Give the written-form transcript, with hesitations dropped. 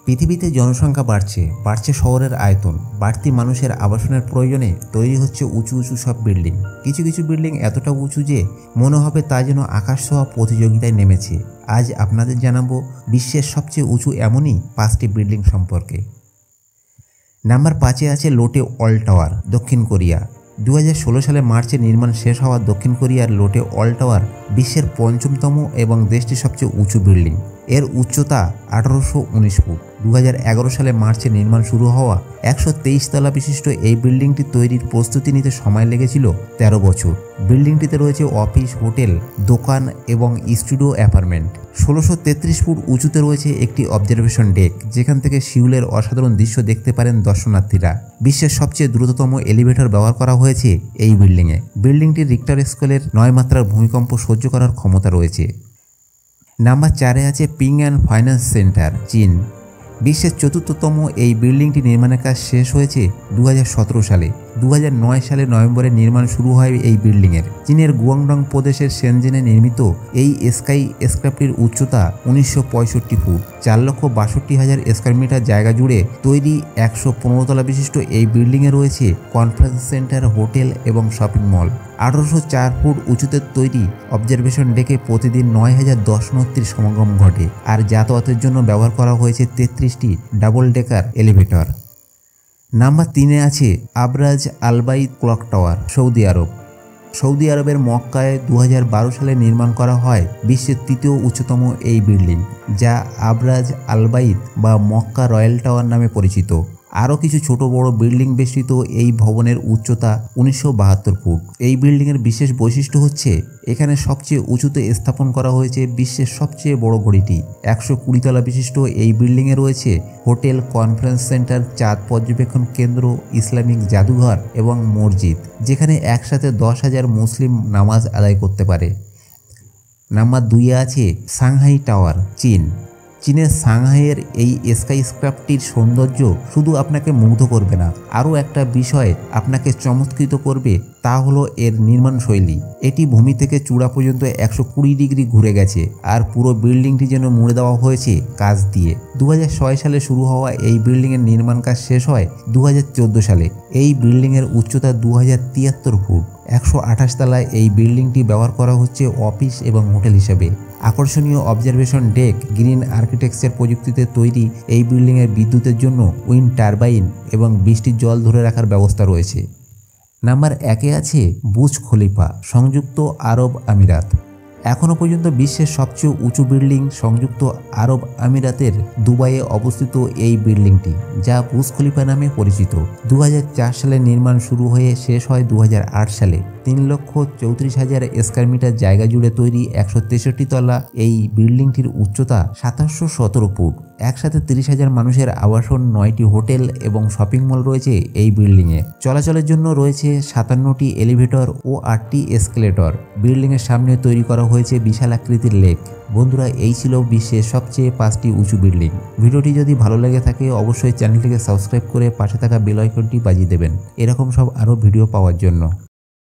পৃথিবীতে জনসংখ্যা বাড়ছে শহরের আয়তন, বাড়তি মানুষের আবাসনের প্রয়োজনে তৈরি হচ্ছে উঁচু উঁচু সব বিল্ডিং। কিছু কিছু বিল্ডিং এতটা উঁচু যে মনে হবে তা যেন আকাশ ছোঁয়া প্রতিযোগিতায় নেমেছে। আজ আপনাদের জানাবো বিশ্বের সবচেয়ে উঁচু এমনই 5টি বিল্ডিং সম্পর্কে। নাম্বার 5-এ আছে লোটে ওয়াল টাওয়ার, দক্ষিণ কোরিয়া। 2016 সালে মার্চে নির্মাণ শেষ হওয়া দক্ষিণ কোরিয়ার লোটে ওয়াল টাওয়ার বিশ্বের 5ম এবং দেশটির সবচেয়ে উঁচু বিল্ডিং। এর উচ্চতা 1819 ফুট। 2011 সালে মার্চে নির্মাণ শুরু হওয়া 123 তলা বিশিষ্ট এই বিল্ডিংটি তৈরির প্রস্তুতি নিতে সময় লেগেছিল 13 বছর। বিল্ডিংটিতে রয়েছে অফিস, হোটেল, দোকান এবং স্টুডিও অ্যাপার্টমেন্ট। 1633 ফুট উঁচুতে রয়েছে একটি অবজারভেশন ডেক, যেখান থেকে সিউলের অসাধারণ দৃশ্য দেখতে পারেন দর্শনার্থীরা। বিশ্বের সবচেয়ে দ্রুততম এলিভেটর ব্যবহার করা হয়েছে এই বিল্ডিংয়ে। বিল্ডিংটির রিক্টার স্কেলের 9 মাত্রার ভূমিকম্প সহ্য করার ক্ষমতা রয়েছে। নাম্বার 4-এ আছে পিং অ্যান্ড ফাইন্যান্স সেন্টার, চীন। বিশ্বের 4র্থতম এই বিল্ডিংটি নির্মাণের কাজ শেষ হয়েছে 2017 সালে। 2009 সালে নভেম্বরে নির্মাণ শুরু হয় এই বিল্ডিংয়ের। চীনের গুয়াংডং প্রদেশের শেনজেনে নির্মিত এই স্কাই স্ক্র্যাপটির উচ্চতা 1965 ফুট। 4,62,000 স্কোয়ার মিটার জায়গা জুড়ে তৈরি 115 তলা বিশিষ্ট এই বিল্ডিংয়ে রয়েছে কনফারেন্স সেন্টার, হোটেল এবং শপিং মল। 1804 ফুট উঁচুতে তৈরি অবজারভেশন ডেকে প্রতিদিন 9,000 দর্শনার্থীর সমাগম ঘটে, আর যাতায়াতের জন্য ব্যবহার করা হয়েছে 33টি ডাবল ডেকার এলিভেটর। নাম্বার 3-এ আছে আবরাজ আলবাইদ ক্লক টাওয়ার, সৌদি আরব। সৌদি আরবের মক্কায় 2012 সালে নির্মাণ করা হয় বিশ্বের 3য় উচ্চতম এই বিল্ডিং, যা আবরাজ আলবাইদ বা মক্কা রয়্যাল টাওয়ার নামে পরিচিত। আরও কিছু ছোট বড় বিল্ডিং বেষ্টিত এই ভবনের উচ্চতা 1972 ফুট। এই বিল্ডিংয়ের বিশেষ বৈশিষ্ট্য হচ্ছে এখানে সবচেয়ে উঁচুতে স্থাপন করা হয়েছে বিশ্বের সবচেয়ে বড় ঘড়িটি। 120 তলা বিশিষ্ট এই বিল্ডিংয়ে রয়েছে হোটেল, কনফারেন্স সেন্টার, চাঁদ পর্যবেক্ষণ কেন্দ্র, ইসলামিক জাদুঘর এবং মসজিদ, যেখানে একসাথে 10,000 মুসলিম নামাজ আদায় করতে পারে। নাম্বার 2-এ আছে সাংহাই টাওয়ার, চীন। চীনের সাংহাইয়ের এই স্কাইস্ক্র্যাপটির সৌন্দর্য শুধু আপনাকে মুগ্ধ করবে না, আরও একটা বিষয় আপনাকে চমৎকৃত করবে, তা হলো এর নির্মাণ শৈলী। এটি ভূমি থেকে চূড়া পর্যন্ত 120 ডিগ্রি ঘুরে গেছে, আর পুরো বিল্ডিংটি যেন মুড়ে দেওয়া হয়েছে কাঁচ দিয়ে। 2006 সালে শুরু হওয়া এই বিল্ডিংয়ের নির্মাণ কাজ শেষ হয় 2014 সালে। এই বিল্ডিংয়ের উচ্চতা 2073 ফুট। 128 তলায় এই বিল্ডিংটি ব্যবহার করা হচ্ছে অফিস এবং হোটেল হিসেবে। আকর্ষণীয় অবজারভেশন ডেক, গ্রিন আর্কিটেকচার প্রযুক্তিতে তৈরি এই বিল্ডিংয়ের বিদ্যুতের জন্য উইন্ড টারবাইন এবং বৃষ্টির জল ধরে রাখার ব্যবস্থা রয়েছে। নাম্বার 1-এ আছে বুর্জ খলিফা, সংযুক্ত আরব আমিরাত। এখনও পর্যন্ত বিশ্বের সবচেয়ে উঁচু বিল্ডিং সংযুক্ত আরব আমিরাতের দুবাইয়ে অবস্থিত এই বিল্ডিংটি, যা বুর্জ খলিফা নামে পরিচিত। 2004 সালে নির্মাণ শুরু হয়ে শেষ হয় 2008 সালে। 3,34,000 স্কোয়ার মিটার জায়গা জুড়ে তৈরি 163 তলা এই বিল্ডিংটির উচ্চতা 2717 ফুট। একসাথে 30,000 মানুষের আবাসন, 9টি হোটেল এবং শপিং মল রয়েছে এই বিল্ডিংয়ে। চলাচলের জন্য রয়েছে 57টি এলিভেটর ও 8টি এসকেলেটর। বিল্ডিংয়ের সামনে তৈরি করা হয়েছে বিশাল আকৃতির লেক। বন্ধুরা, এই ছিল বিশ্বের সবচেয়ে 5টি উঁচু বিল্ডিং। ভিডিওটি যদি ভালো লেগে থাকে অবশ্যই চ্যানেলটিকে সাবস্ক্রাইব করে পাশে থাকা বেল আইকনটি বাজিয়ে দেবেন, এরকম সব আরও ভিডিও পাওয়ার জন্য।